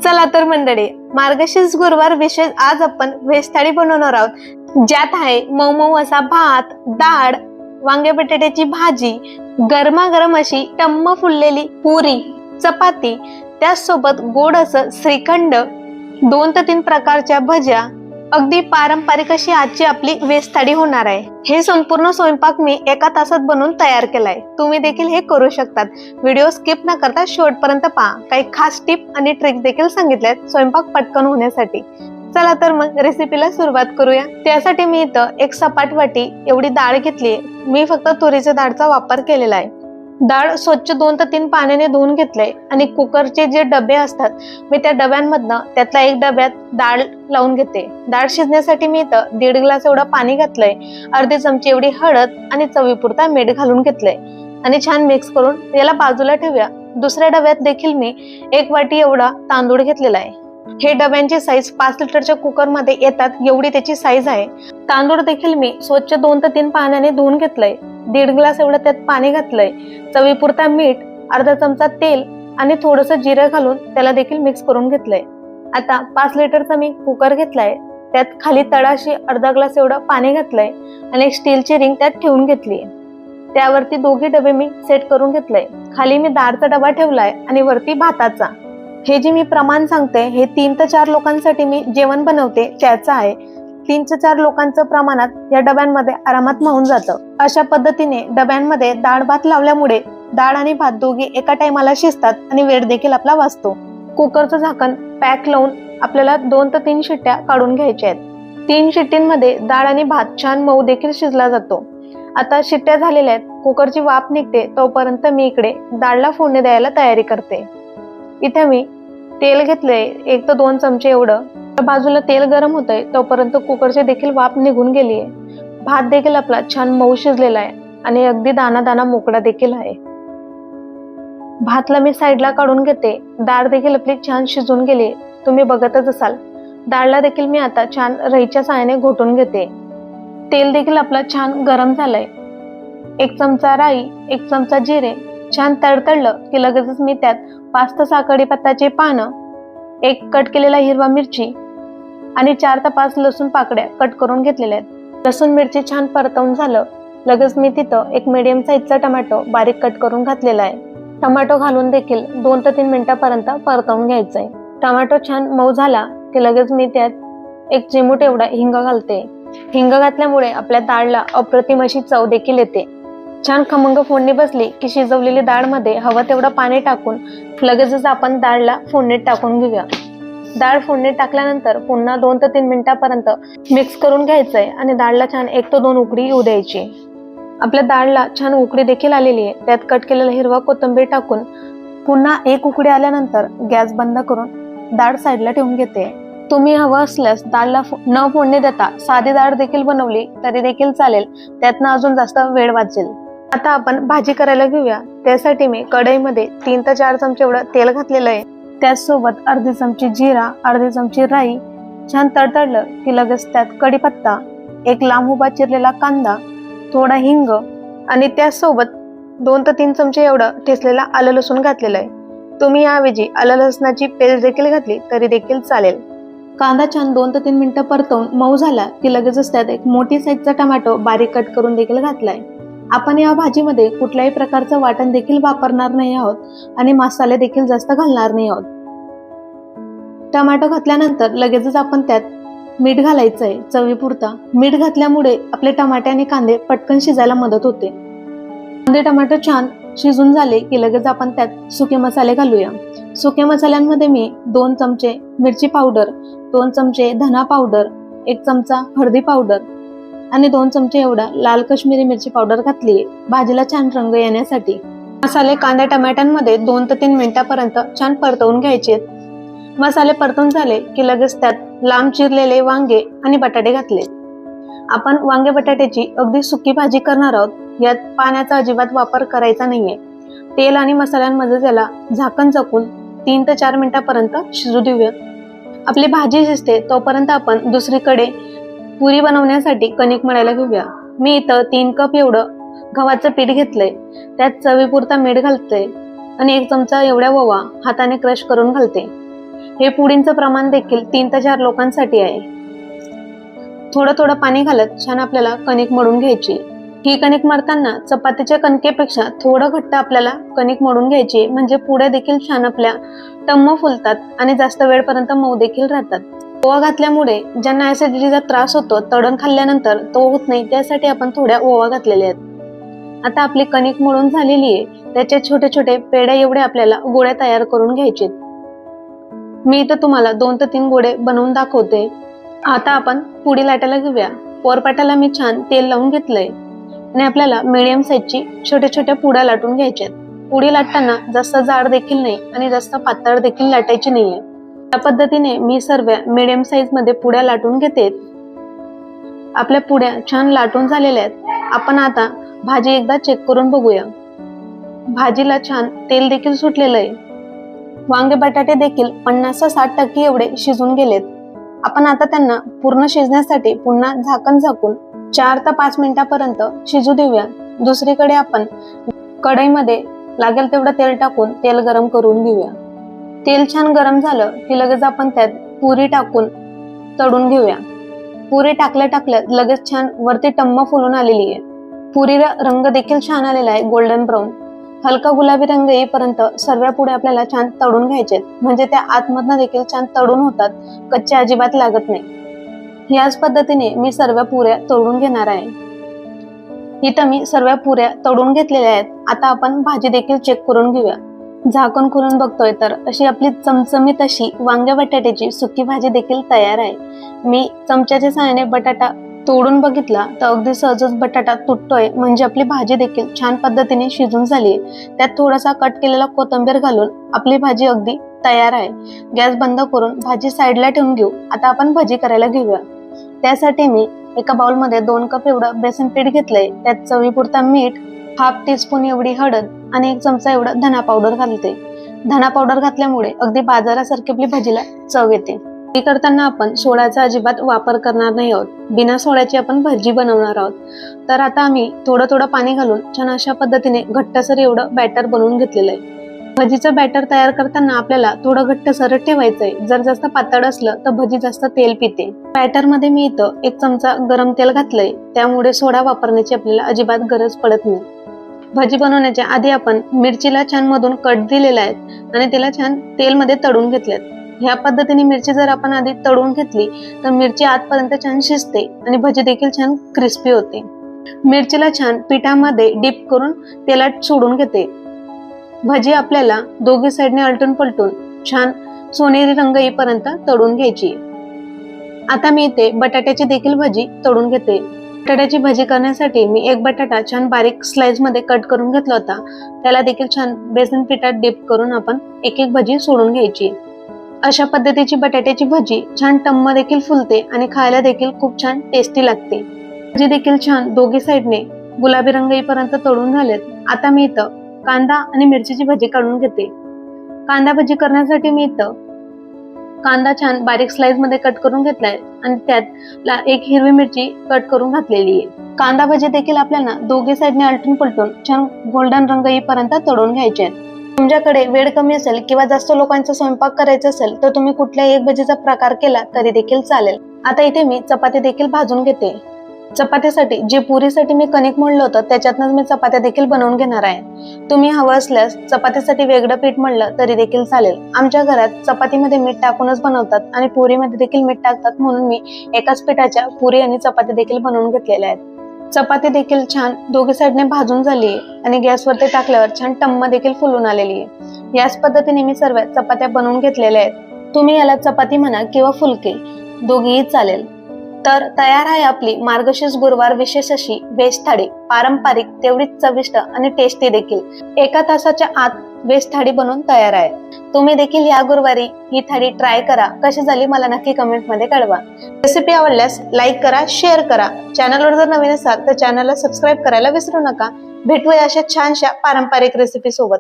चला तर मंडळी, मार्गशीर्ष गुरुवार विशेष आज आपण व्हेज थाळी बनवणार आहोत, ज्यात आहे मऊ मऊ असा भात, डाळ, वांगे बटाट्याची भाजी, गरमागरम अशी टम्म फुललेली पुरी, चपाती, त्याचसोबत गोड असं श्रीखंड, 2 ते 3 प्रकारच्या भज्या, अगदी पारंपरिक अशी आजची आपली व्हेज थाळी होणार आहे। हे संपूर्ण स्वयंपाक मी 1 तासात बनवून तयार केलाय। तुम्ही देखील हे करू शकतात। व्हिडिओ स्किप न करता शेवटपर्यंत पहा। काही खास टिप आणि ट्रिक देखील सांगितल्यात स्वयंपाक पटकन होण्यासाठी। चला तर मग रेसिपीला सुरुवात करूया। त्यासाठी मी इथं 1 सपाट वाटी एवढी डाळ घेतली। मी फक्त तुरीच्या डाळचा वापर केलेला आहे। डाळ स्वच्छ 2 ते 3 पाण्याने धुवून घेतलंय आणि कुकरचे जे डबे असतात मी त्या डब्यांमधनं त्यातला 1 डब्यात डाळ लावून घेते। डाळ शिजण्यासाठी मी इथं 1.5 ग्लास एवढा पाणी घातलंय, अर्धी चमची एवढी हळद आणि चवीपुरता मीठ घालून घेतलंय आणि छान मिक्स करून याला बाजूला ठेवूया। दुसऱ्या डब्यात देखील मी 1 वाटी एवढा तांदूळ घेतलेला आहे। हे डब्यांची साईज 5 लिटरच्या कुकर मध्ये येतात एवढी त्याची साईज आहे। तांदूळ देखील मी स्वच्छ 2 ते 3 पाण्याने धुवून घेतलंय। 1.5 ग्लास एवढं त्यात पाणी घातलंय, चवीपुरता मीठ, अर्धा चमचा तेल आणि थोडंसं जिरं घालून त्याला देखील मिक्स करून घेतलंय। आता 5 लिटरचा मी कुकर घेतलाय, त्यात खाली तळाशी अर्धा ग्लास एवढं पाणी घातलंय आणि एक स्टीलची रिंग त्यात ठेवून घेतली। त्यावरती दोघे डबे मी सेट करून घेतलंय। खाली मी डाळचा डबा ठेवलाय आणि वरती भाताचा। हे जे मी प्रमाण सांगते हे 3 ते 4 लोकांसाठी मी जेवण बनवते त्याचं आहे। 3 ते 4 लोकांचं प्रमाणात या डब्यांमध्ये आरामात मावून जातं। अशा पद्धतीने डब्यांमध्ये डाळ भात लावल्यामुळे डाळ आणि भात दोघे एका टायमाला शिजतात आणि वेळ देखील आपला वाचतो। कुकरचं झाकण पॅक लावून आपल्याला 2 ते 3 शिट्ट्या काढून घ्यायच्या आहेत। 3 शिट्टींमध्ये डाळ आणि भात छान मऊ देखील शिजला जातो। आता शिट्ट्या झालेल्या आहेत, कुकरची वाफ निघते तोपर्यंत मी इकडे डाळला फोडणी द्यायला तयारी करते। इथे मी तेल घेतलंय 1 ते 2 चमचे एवढं। बाजूला तेल गरम होतंय तोपर्यंत कुकरची देखील वाफ निघून गेली आहे। भात देखील आपला छान मऊ शिजलेला आहे आणि अगदी दाना दाना मोकळा देखील आहे। भातला मी साईडला काढून घेते। डाळ देखील आपली छान शिजून गेली, तुम्ही बघतच असाल। डाळला देखील मी आता छान रईच्या साहाय्याने घोटून घेते। तेल देखील आपला छान गरम झालंय। 1 चमचा राई, 1 चमचा जिरे छान तडतडलं की लगेचच मी त्यात 5 ते 6 कढीपत्त्याची पानं, 1 कट केलेला हिरवा मिरची आणि 4 ते 5 लसूण पाकड्या कट करून घेतलेल्या आहेत। लसूण मिरची छान परतवून झालं, लगेच मी तिथं 1 मीडियम साईजचा टोमॅटो बारीक कट करून घातलेला आहे। टोमॅटो घालून देखील 2 ते 3 मिनिटांपर्यंत परतवून घ्यायचंय। टोमॅटो छान मऊ झाला की लगेच मी त्यात 1 चिमूट एवढा हिंग घालते। हिंग घातल्यामुळे आपल्या डाळला अप्रतिम अशी चव देखील येते। छान खमंग फोडणी बसली की शिजवलेली डाळ मध्ये हवं तेवढं पाणी टाकून लगेचच आपण डाळला फोडणीत टाकून घेऊया। डाळ फोडणीत टाकल्यानंतर पुन्हा 2 ते 3 मिनिटांपर्यंत मिक्स करून घ्यायचंय आणि डाळला छान 1 ते 2 उकळी येऊ द्यायची। आपल्या डाळला छान उकळी देखील आलेली आहे, त्यात कट केलेला हिरवा कोथिंबीर टाकून पुन्हा 1 उकळी आल्यानंतर गॅस बंद करून डाळ साईडला ठेवून घेते। तुम्ही हवं असल्यास डाळला न फोडणी देता साधी डाळ देखील बनवली तरी देखील चालेल, त्यातनं अजून जास्त वेळ वाचेल। आता आपण भाजी करायला घेऊया। त्यासाठी मी कढईमध्ये 3 ते 4 चमचे एवढं तेल घातलेलं आहे। त्याचसोबत अर्धी चमची जिरा, अर्धी चमची राई छान तडतडलं की लगेच त्यात कढीपत्ता, 1 लांब उभा चिरलेला कांदा, थोडा हिंग आणि त्याचसोबत 2 ते 3 चमचे एवढं ठेचलेला आलं लसूण घातलेलं आहे। तुम्ही याऐवजी आलं लसणाची पेस्ट देखील घातली तरी देखील चालेल। कांदा छान 2 ते 3 मिनिटं परतवून मऊ झाला की लगेचच त्यात 1 मोठी साईजचा टोमॅटो बारीक कट करून देखील घातलाय। आपण या भाजीमध्ये कुठल्याही प्रकारचं वाटण देखील वापरणार नाही आहोत आणि मसाले देखील जास्त घालणार नाही आहोत। टोमॅटो घातल्यानंतर लगेचच आपण त्यात मीठ घालायचंय चवीपुरता। मीठ घातल्यामुळे आपले टमाटे आणि कांदे पटकन शिजायला मदत होते। कांदे टोमॅटो छान शिजून झाले की लगेच आपण त्यात सुके मसाले घालूया। सुक्या मसाल्यांमध्ये मी 2 चमचे मिरची पावडर, 2 चमचे धना पावडर, 1 चमचा हळदी पावडर आणि 2 चमचे एवढा लाल काश्मीरी मिरची पावडर घातली, भाजीला छान रंग येण्यासाठी। मसाले कांदा टमाट्यांमध्ये 2 ते 3 मिनिटांपर्यंत छान परतवून घ्यायचे। मसाले परतून झाले की लगेच त्यात लांब चिरलेले वांगे आणि बटाटे घातले। आपण वांगे बटाट्याची अगदी सुकी भाजी करणार आहोत, यात पाण्याचा अजिबात वापर करायचा नाहीये। तेल आणि मसाल्यांमध्ये त्याला झाकण झाकून 3 ते 4 मिनिटांपर्यंत शिजू देऊया। आपली भाजी शिजते तोपर्यंत आपण दुसरीकडे पुरी बनवण्यासाठी कणिक मळायला घेऊया। मी इथं 3 कप एवढं गव्हाचं पीठ घेतलंय, त्यात चवीपुरता मीठ घालते आणि 1 चमचा एवढा ओवा हाताने क्रश करून घालते। हे पुडींचं प्रमाण देखील 3 ते 4 लोकांसाठी आहे. थोडं थोडं पाणी घालत छान आपल्याला कणिक मळून घ्यायची. ही कणिक मळताना चपातीच्या कणकेपेक्षा थोडं घट्ट आपल्याला कणिक मळून घ्यायची, म्हणजे पुड्या देखील छान आपल्या टम्म फुलतात आणि जास्त वेळपर्यंत मऊ देखील राहतात. ओवा घातल्यामुळे ज्यांना ऍसिडिटीचा त्रास होतो तळण खाल्ल्यानंतर तो होत नाही, त्यासाठी आपण थोड्या ओवा घातलेल्या आहेत. आता आपली कणिक मळून झालेली आहे. त्याचे छोटे छोटे पेढ्या एवढे आपल्याला गोळ्या तयार करून घ्यायचे. मी इथं तुम्हाला 2 ते 3 गोळे बनवून दाखवते. आता आपण पुडी लाटायला घेऊया. पोरपाटाला मी छान तेल लावून घेतलंय आणि आपल्याला मीडियम साईजची छोट्या छोट्या पुड्या लाटून घ्यायच्यात. पुडी लाटताना जास्त जाड देखील नाही आणि जास्त पातळ देखील लाटायची नाहीये. या पद्धतीने मी सर्व मीडियम साईज मध्ये पुड्या लाटून घेते. आपल्या पुड्या छान लाटून झालेल्या आहेत. आपण आता भाजी एकदा चेक करून बघूया. भाजीला छान तेल देखील सुटलेलं आहे. वांगे बटाटे देखील 50 ते 60% एवढे शिजून गेलेत. आपण आता त्यांना पूर्ण शिजण्यासाठी पुन्हा झाकण झाकून 4 ते 5 मिनिटापर्यंत शिजू देऊया. दुसरीकडे आपण कढईमध्ये लागेल तेवढं तेल टाकून तेल गरम करून घेऊया. तेल छान गरम झालं की लगेच आपण त्यात पुरी टाकून तळून घेऊया. पुरी टाकल्या लगेच छान वरती टम्म फुलून आलेली आहे. पुरीला रंग देखील छान आलेला आहे, गोल्डन ब्राऊन. हलका गुलाबी रंग येईपर्यंत सर्व पुड्या आपल्याला छान तळून घ्यायचे, म्हणजे त्या आतमधनं देखील छान तळून होतात, कच्चे अजिबात लागत नाही. याच पद्धतीने मी सर्व पुऱ्या तळून घेणार आहे. इथं मी सर्व पुऱ्या तळून घेतलेल्या आहेत. आता आपण भाजी देखील चेक करून घेऊया. झाकण खोलून बघतोय तर अशी आपली चमचमीत अशी वांग्या बटाट्याची सुकी भाजी देखील तयार आहे. मी चमच्याच्या सहाय्याने बटाटा तोडून बघितला तर अगदी सहजच बटाटा तुटतोय, म्हणजे आपली भाजी देखील छान पद्धतीने शिजून झाली. त्यात थोडासा कट केलेला कोथिंबीर घालून आपली भाजी अगदी तयार आहे. गॅस बंद करून भाजी साईडला ठेवून घेऊ. आता आपण भजी करायला घेऊया. त्यासाठी मी एका बाउलमध्ये 2 कप एवढं बेसन पीठ घेतलंय. त्यात चवीपुरता मीठ, हाफ टीस्पून एवढी हळद आणि 1 चमचा एवढं धना पावडर घालते. धना पावडर घातल्यामुळे अगदी बाजारासारखी आपली भाजीला चव येते. भजी करताना आपण सोड्याचा अजिबात वापर करणार नाही आहोत. बिना सोड्याची आपण भजी बनवणार आहोत. तर आता आम्ही थोडं थोडं पाणी घालून छान अशा पद्धतीने घट्टसर एवढं बॅटर बनवून घेतलेलं आहे. भजीचं बॅटर तयार करताना आपल्याला थोडं घट्टसर ठेवायचंय. जर जास्त पातळ असलं तर भजी जास्त तेल पिते. बॅटर मध्ये मी इथं 1 चमचा गरम तेल घातलंय, त्यामुळे सोडा वापरण्याची आपल्याला अजिबात गरज पडत नाही. भजी बनवण्याच्या आधी आपण मिरचीला छान मधून कट दिलेला आहे आणि त्याला छान तेलमध्ये तळून घेतलेत. ह्या पद्धतीने मिरची जर आपण आधी तळून घेतली तर मिरची आतपर्यंत छान शिजते आणि भजी देखील छान क्रिस्पी होते. मिरचीला छान पिठामध्ये डीप करून तेलात सोडून घेते. भजी आपल्याला दोघी साईडने अलटून पलटून छान सोनेरी रंग येईपर्यंत तळून घ्यायची. आता मी इथे बटाट्याची देखील भजी तळून घेते. बटाट्याची भजी करण्यासाठी मी 1 बटाटा छान बारीक स्लाइस मध्ये कट करून घेतला होता. त्याला देखील छान बेसन पिठात डीप करून आपण एक एक भजी सोडून घ्यायची. अशा पद्धतीची बटाट्याची भजी छान टम्म देखील फुलते आणि खायला देखील खूप छान टेस्टी लागते. भजी देखील छान दोघी साईडने गुलाबी रंग येईपर्यंत तळून झालेत. आता मी इथं कांदा आणि मिरचीची भजी काढून घेते. कांदा भजी करण्यासाठी मी इथं कांदा छान बारीक स्लाइस मध्ये कट करून घेतलाय आणि त्यात 1 हिरवी मिरची कट करून घातलेली आहे. कांदा भजी देखील आपल्याला दोघी साईडने अलटून पलटून छान गोल्डन रंग येईपर्यंत तळून घ्यायचे आहेत. तुमच्याकडे वेळ कमी असेल किंवा जास्त लोकांचा स्वयंपाक करायचा असेल तर तुम्ही कुठल्याही एक भजीचा प्रकार केला तरी देखील चालेल. आता इथे मी चपाती देखील भाजून घेते. चपातीसाठी जे पुरीसाठी मी कणिक मळलं होतं त्याच्यातनंच मी चपात्या देखील बनवून घेणार आहे. तुम्ही हवं असल्यास चपातीसाठी वेगळं पीठ मळलं तरी देखील चालेल. आमच्या घरात चपातीमध्ये मीठ टाकूनच बनवतात आणि पुरीमध्ये देखील मीठ टाकतात, म्हणून मी एकाच पिठाच्या पुरी आणि चपाती देखील बनवून घेतलेल्या आहेत. चपाती देखील छान दोघी साईडने भाजून झाली आहे आणि गॅसवरती टाकल्यावर छान टम्म देखील फुलून आलेली आहे. याच पद्धतीने मी सर्व चपात्या बनवून घेतलेल्या आहेत. तुम्ही याला चपाती म्हणा किंवा फुलके दोघेही चालेल. तर तयार आहे आपली मार्गशीर्ष गुरुवार विशेष अशी व्हेज थाळी. पारंपरिक तेवढीच चविष्ट आणि टेस्टी देखील. 1 तासाच्या आत व्हेज थाळी बनवून तयार आहे. तुम्ही देखील या गुरुवारी ही थाळी ट्राय करा. कशी झाली मला नक्की कमेंट मध्ये कळवा. रेसिपी आवडल्यास लाईक करा, शेअर करा. चॅनलवर जर नवीन असाल तर चॅनलला सबस्क्राईब करायला विसरू नका. भेटूया अशा छानशा पारंपरिक रेसिपी सोबत.